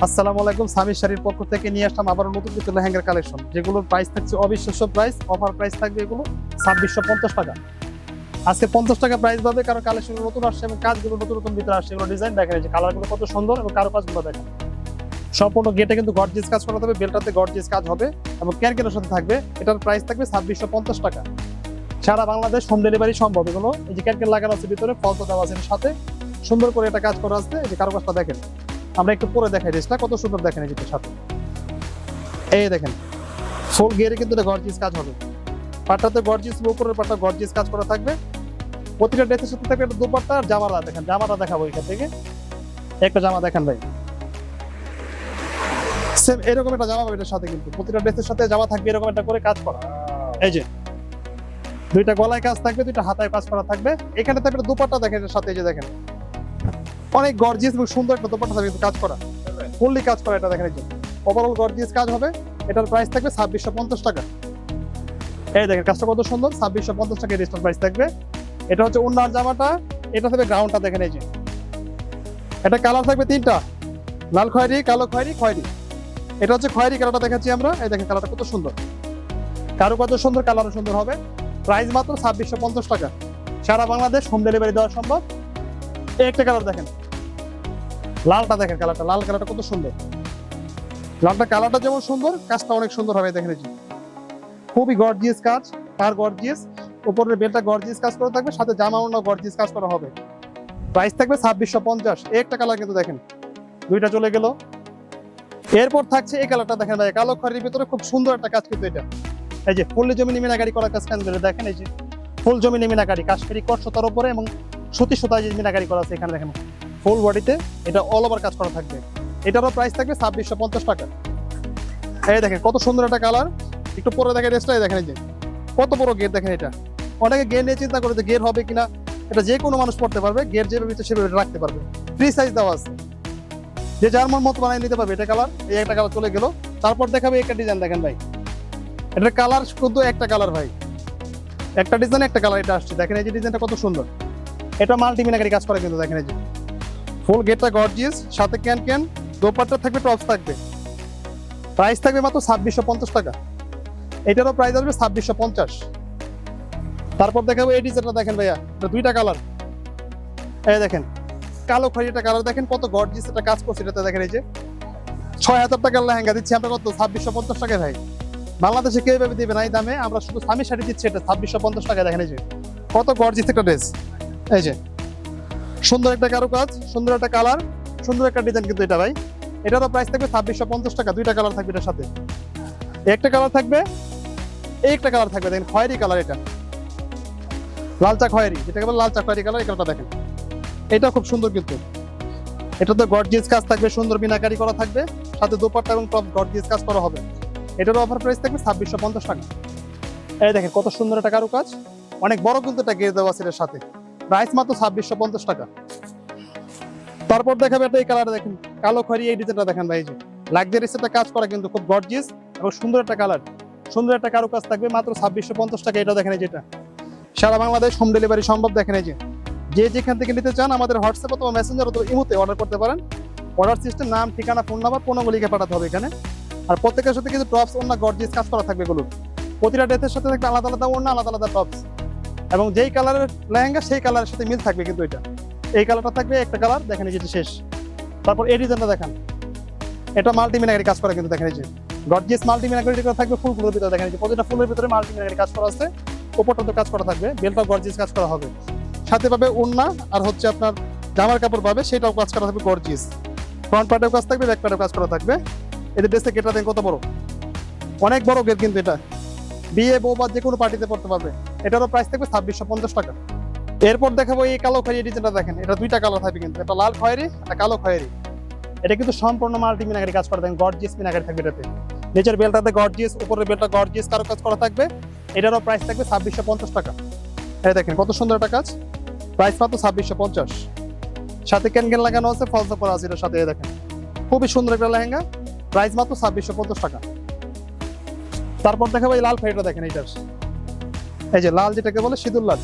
আসসালামু আলাইকুম। সামির শাড়ির পক্ষ থেকে নিয়ে আসলাম আবার নতুন কিছু লেহেঙ্গার কালেকশন, যেগুলোর প্রাইস থাকছে অবিশ্বাস্য প্রাইস। অফার প্রাইস থাকবে এগুলো 2650 টাকা। আজকে 50 টাকা প্রাইস পাবে, কারণ কালেকশন নতুন আসছে এবং কাজগুলো নতুন নতুন ভিতরে আসছে। এগুলো ডিজাইন দেখেন, যে কালারগুলো কত সুন্দর এবং কারো কাজগুলো দেখেন। সম্পূর্ণ গেটে কিন্তু গর্জিয়াস কাজ করা হবে, বেলটাতে গর্জিয়াস কাজ হবে এবং ক্যানকেনের সাথে থাকবে। এটার প্রাইস থাকবে 2650 টাকা। সারা বাংলাদেশ হোম ডেলিভারি সম্ভব। এগুলো এই যে ক্যানকেন লাগানো আছে ভিতরে, ফলস দেওয়া আছে সাথে, সুন্দর করে এটা কাজ করা আছে। এই যে কারো কাজটা দেখেন, আমরা একটু পরে দেখাই ড্রেসটা কত সুন্দর দেখেন। এই যে সাথে এই দেখেন ফুল গিয়ারে কিন্তু এটা গর্জিয়াস কাজ হবে। পাটটাতে গর্জিয়াস, উপরের পাটটা গর্জিয়াস কাজ করা থাকবে। প্রতিটা ড্রেসের সাথে থাকবে একটা দুপাট্টা আর জামাটা দেখেন। জামাটা দেখাবো এখান থেকে, একটা জামা দেখেন ভাই, সেম এরকম একটা জামা পাবে এটার সাথে। কিন্তু প্রতিটা ড্রেসের সাথে জামা থাকবে এরকম একটা করে কাজ করা। এই যে দুইটা গলায় কাজ থাকবে, দুইটা হাতায় কাজ করা থাকবে। এখানে থাকবে দুপাট্টা দেখেন এটার সাথে। এই যে দেখেন অনেক গর্জিয়াস এবং সুন্দর একটা দুপাট্টা থাকবে কাজ করা, ফুললি কাজ করা। এটা দেখেন, এই যে ওভারঅল গর্জিয়াস কাজ হবে। এটার প্রাইস থাকবে 2650 টাকা। এই দেখেন কাজটা কত সুন্দর, 2650 টাকা রেজিস্টার প্রাইস থাকবে। এটা হচ্ছে ওন্নার জামাটা, এটা থাকবে গ্রাউন্ডটা দেখেন। এই যে এটা কালার থাকবে তিনটা, লাল খয়েরি, কালো খয়েরি, খয়েরি। এটা হচ্ছে খয়েরি কালারটা দেখাচ্ছি আমরা। এই দেখেন কালারটা কত সুন্দর, কারো কত সুন্দর, কালারও সুন্দর হবে। প্রাইস মাত্র 2650 টাকা। সারা বাংলাদেশ হোম ডেলিভারি দেওয়া সম্ভব। এই একটা কালার দেখেন, লালটা দেখেন, কালারটা লাল কালারটা কত সুন্দর। লালটা কালারটা যেমন সুন্দর, কাজটা অনেক সুন্দর হবে। দেখেন এই যে খুবই গর্জিয়াস কাজ, আর গর্জিয়াস উপরের বেলটা গর্জিয়াস কাজ করা থাকবে, সাথে জামা অন্য গর্জিয়াস কাজ করা হবে। প্রাইস থাকবে 2650। একটা কালার কিন্তু দেখেন, দুইটা চলে গেল। এরপর থাকছে এই কালারটা দেখেন ভাই, কালো খয়েরির ভিতরে খুব সুন্দর একটা কাজ কিন্তু এটা। এই যে ফুল জমিনে মিনাকারি করা কাজ কান দেখেন। এই যে ফুল জমিনে মিনাকারি, কাশ্মীরি কট সুতার উপরে এবং সুতি সুতা যে মিনাকারি করা আছে এখানে দেখেন। ফুল বডিতে এটা অল ওভার কাজ করা থাকবে। এটারও প্রাইস থাকবে 2650 টাকা। এই দেখেন কত সুন্দর একটা কালার। একটু পরে দেখেন ড্রেসটাই দেখেন, এই যে কত বড় গেট দেখেন। এটা অনেকে গের নিয়ে চিন্তা করে যে গের হবে কিনা, এটা যে কোনো মানুষ পড়তে পারবে। গের যেভাবে ইচ্ছে সেভাবে রাখতে পারবে, ফ্রি সাইজ দেওয়া আছে, যে যার মতো বানিয়ে নিতে পারবে। এটা কালার, এই একটা কালার চলে গেল। তারপর দেখাবে একটা ডিজাইন দেখেন ভাই, এটার কালার শুধু একটা কালার ভাই, একটা ডিজাইন একটা কালার এটা আসছে। দেখেন এই যে ডিজাইনটা কত সুন্দর, এটা মাল্টি মিনাকারি কাজ করে কিন্তু। দেখেন এই যে ফুল গেটটা গর্জিয়াস, সাথে ক্যান ক্যান, দোপাট্টা থাকবে, টপস থাকবে। প্রাইস থাকবে মাত্র 2650 টাকা। এটারও প্রাইস আসবে 2650। তারপর দেখাবো এই ডিজাইনটা দেখেন ভাইয়া, এটা দুইটা কালার। এই দেখেন কালো খয়েরিটা কালার দেখেন, কত গর্জিয়াস একটা কাজ করছে এটাতে। দেখেন এই যে 6000 টাকার লেহেঙ্গা দিচ্ছি আমরা কত, 2650 টাকা ভাই। বাংলাদেশে কেউ ভাবে দিবে না এই দামে। আমরা শুধু সামির শাড়ি দিচ্ছি এটা 2650 টাকা। দেখেন এই যে কত গর্জিয়াস একটা ড্রেস। এই যে সুন্দর একটা কারুকাজ, সুন্দর একটা কালার, সুন্দর একটা ডিজাইন কিন্তু এটা ভাই। এটারও প্রাইস থাকবে 2650 টাকা। দুইটা কালার থাকবে এটার সাথে, একটা কালার থাকবে, একটা কালার থাকবে। দেখেন খয়েরি কালার, এটা লালচা খয়েরি, যেটাকে বলে লালচা খয়েরি কালার। এই কালারটা দেখেন, এটা খুব সুন্দর কিন্তু। এটাতে গর্জিয়াস কাজ থাকবে, সুন্দর মিনাকারি করা থাকবে, সাথে দোপাট্টা এবং টপ গর্জিয়াস কাজ করা হবে। এটারও অফার প্রাইস থাকবে 2650 টাকা। এই দেখেন কত সুন্দর একটা কারুকাজ, অনেক বড় কিন্তু এটা গের দেওয়া আছে এর সাথে। প্রাইস মাত্র 2650 টাকা। তারপর দেখাবে একটা এই কালার দেখেন, কালো খয়েরি, এই ডিজাইনটা দেখেন ভাই। এই যে লাক্সারিস একটা কাজ করা কিন্তু, খুব গর্জিয়াস এবং সুন্দর একটা কালার, সুন্দর একটা কারুকাজ থাকবে। মাত্র 2650 টাকা। এটা দেখেন এই যেটা সারা বাংলাদেশ হোম ডেলিভারি সম্ভব। দেখেন এই যে যেখান থেকে নিতে চান আমাদের হোয়াটসঅ্যাপ অথবা মেসেঞ্জার অথবা ইমোতে অর্ডার করতে পারেন। অর্ডার সিস্টেম, নাম, ঠিকানা, ফোন নাম্বার, পণ্য লিখে পাঠাতে হবে এখানে। আর প্রত্যেকের সাথে কিন্তু টপস অন্য গর্জিয়াস কাজ করা থাকবে। এগুলো প্রতিটা ড্রেসের সাথে থাকবে আলাদা আলাদা অন্য, আলাদা আলাদা টপস, এবং যেই কালারের লেহেঙ্গা সেই কালারের সাথে মিল থাকবে কিন্তু। এটা এই কালারটা থাকবে একটা কালার। দেখেন যেটা শেষ। তারপর এই ডিজাইনটা দেখেন, এটা মাল্টি মিনাকারি কাজ করা কিন্তু। দেখেন এই যে গর্জিয়াস মাল্টি মিনাকারি করা থাকবে ফুলগুলোর ভিতরে। দেখেন যে প্রতিটা ফুলের ভিতরে মাল্টি মিনাকারি কাজ করা আছে। উপরটাতে কাজ করা থাকবে, বেলটা গর্জিয়াস কাজ করা হবে। সাথে পাবে ওড়না, আর হচ্ছে আপনার জামার কাপড় পাবে, সেটাও কাজ করা থাকবে গর্জিয়াস। ফ্রন্ট পার্টেও কাজ থাকবে, ব্যাক পার্টেও কাজ করা থাকবে। এদের ড্রেসে গেটটা দেখেন কত বড়, অনেক বড় গেট কিন্তু। এটা বিয়ে, বউ বা যে কোনো পার্টিতে পড়তে পারবে। এটারও প্রাইস থাকবে 2650 টাকা। এরপর দেখাবো এই কালো খয়েরি ডিজাইনটা দেখেন, এটা দুইটা কালার থাকবে কিন্তু, এটা লাল খয়েরি, একটা কালো খয়েরি। এটা কিন্তু সম্পূর্ণ মাল্টি মিনাকারি কাজ করা থাকবে, গর্জিয়াস মিনাকারি থাকবে এটাতে। নিচের বেলটাতে গর্জিয়াস, উপরের বেলটা গর্জিয়াস কারো কাজ করা থাকবে। এটারও প্রাইস থাকবে 2650 টাকা। এই দেখেন কত সুন্দর একটা কাজ, প্রাইস মাত্র 2650। সাথে ক্যানকেন লাগানো আছে, ফলস করা আছে এটার সাথে। দেখেন খুবই সুন্দর একটা লেহেঙ্গা, প্রাইস মাত্র 2650 টাকা। তারপর দেখাবো এই লাল খয়েরিটা দেখেন। এইটার এই যে লাল, যেটাকে বলে সিঁদুর লাল,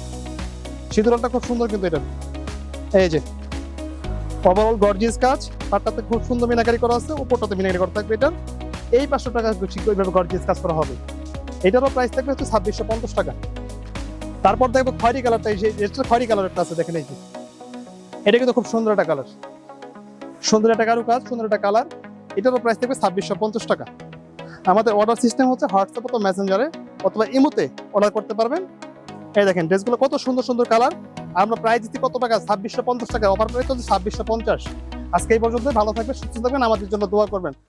সিঁদুর লালটা খুব সুন্দর কিন্তু। এটা এই যে ওভারঅল গর্জিয়াস কাজ, পাটটাতে খুব সুন্দর মিনাকারি করা আছে, উপরটাতে মিনাকারি করা থাকবে। এটার এই 500 টাকা ঠিক ওইভাবে গর্জিয়াস কাজ করা হবে। এটারও প্রাইস থাকবে হচ্ছে 2650 টাকা। তারপর দেখবো খয়েরি কালারটা, এই যে খয়েরি কালারটা আছে দেখেন, এই যে এটা কিন্তু খুব সুন্দর একটা কালার, সুন্দর একটা কারু কাজ, সুন্দর একটা কালার। এটারও প্রাইস থাকবে 2650 টাকা। আমাদের অর্ডার সিস্টেম হচ্ছে হোয়াটসঅ্যাপ অথবা মেসেঞ্জারে অথবা ইমোতে অর্ডার করতে পারবেন। এই দেখেন ড্রেসগুলো কত সুন্দর সুন্দর কালার। আমরা প্রাইস দিচ্ছি কত টাকা? 2650 টাকা। অফার প্রাইস হচ্ছে 2650। আজকে এই পর্যন্ত। ভালো থাকবেন, সুস্থ থাকবেন, আমাদের জন্য দোয়া করবেন।